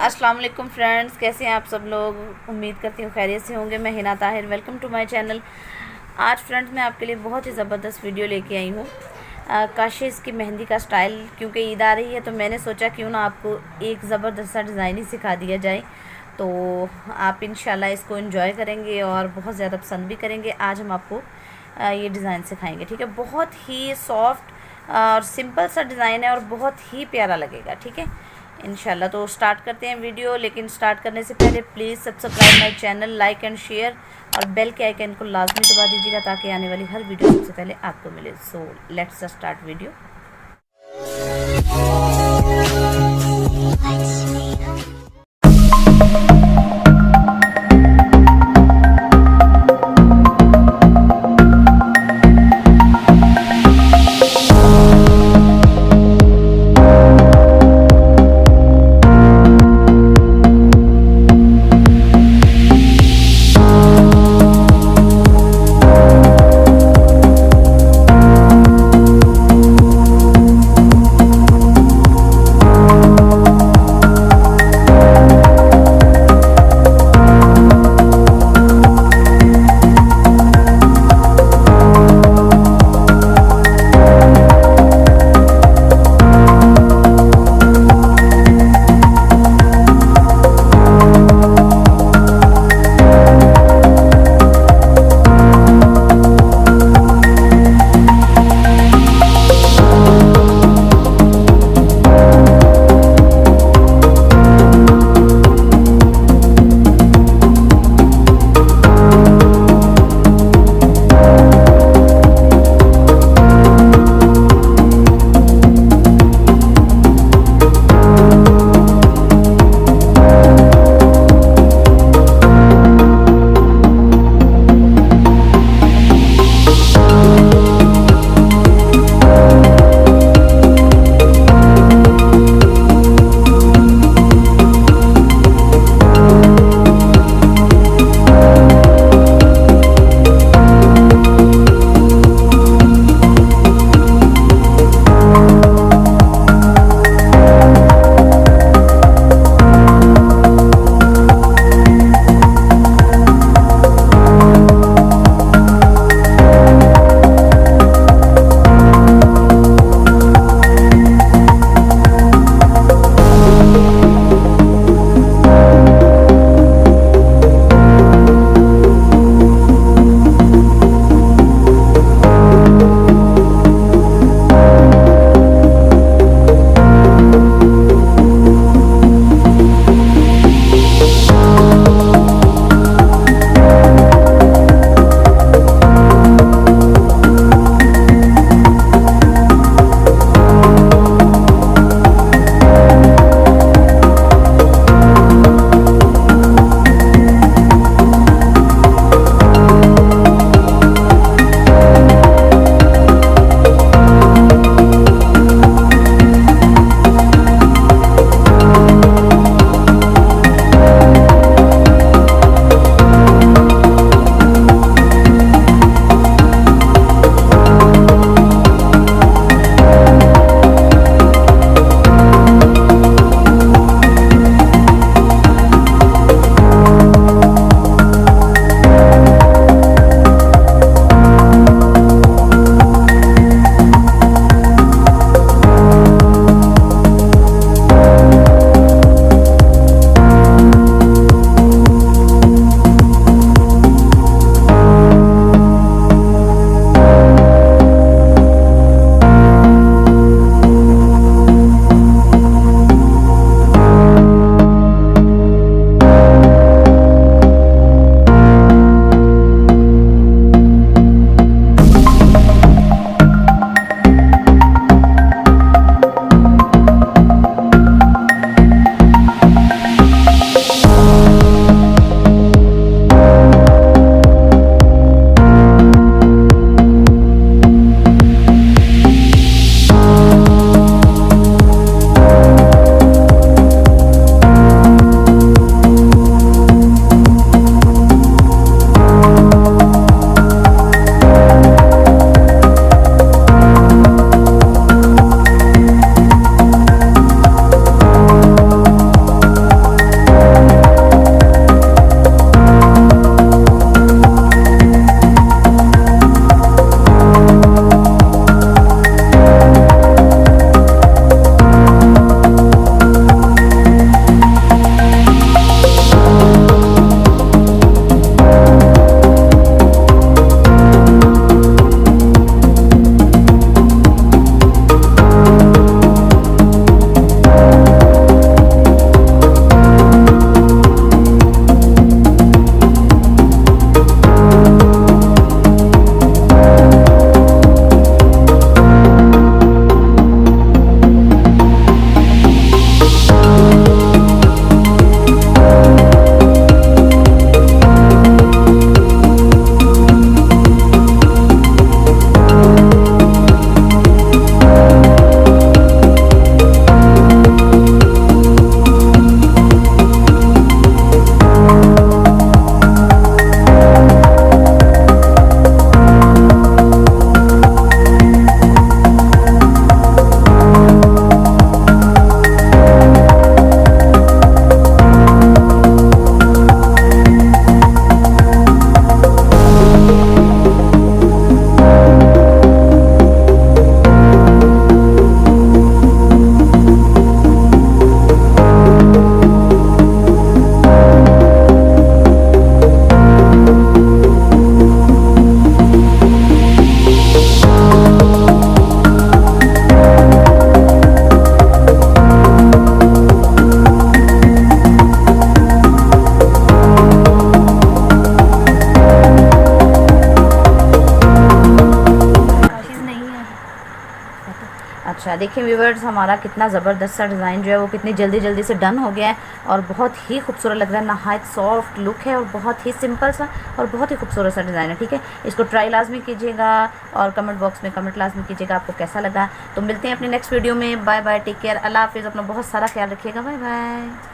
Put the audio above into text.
अस्सलाम वालेकुम फ्रेंड्स, कैसे हैं आप सब लोग। उम्मीद करती हूँ खैरियत से होंगे। मैं Hina Tahir, welcome to my channel. आज फ्रेंड्स मैं आपके लिए बहुत ही ज़बरदस्त वीडियो लेके आई हूँ। काशी इसकी मेहंदी का स्टाइल, क्योंकि ईद आ रही है तो मैंने सोचा क्यों ना आपको एक ज़बरदस्त सा डिज़ाइन ही सिखा दिया जाए। तो आप इंशाल्लाह इसको एंजॉय करेंगे और बहुत ज़्यादा पसंद भी करेंगे। आज हम आपको ये डिज़ाइन सिखाएंगे, ठीक है। बहुत ही सॉफ्ट और सिंपल सा डिज़ाइन है और बहुत ही प्यारा लगेगा, ठीक है इंशाल्लाह। तो स्टार्ट करते हैं वीडियो, लेकिन स्टार्ट करने से पहले please subscribe my channel, like and share और बेल के आइकन को लाजमी दबा दीजिएगा ताकि आने वाली हर वीडियो सबसे पहले आपको मिले। So let's start video. अच्छा देखिए व्यूअर्स, हमारा कितना ज़बरदस्त सा डिज़ाइन जो है वो कितनी जल्दी जल्दी से डन हो गया है और बहुत ही खूबसूरत लग रहा है। नहायत सॉफ्ट लुक है और बहुत ही सिंपल सा और बहुत ही खूबसूरत सा डिज़ाइन है। ठीक है, इसको ट्राई लाजमी कीजिएगा और कमेंट बॉक्स में कमेंट लाजमी कीजिएगा आपको कैसा लगा। तो मिलते हैं अपनी नेक्स्ट वीडियो में। बाय बाय, टेक केयर, अल्लाह हाफिज़। अपना बहुत सारा ख्याल रखिएगा। Bye bye.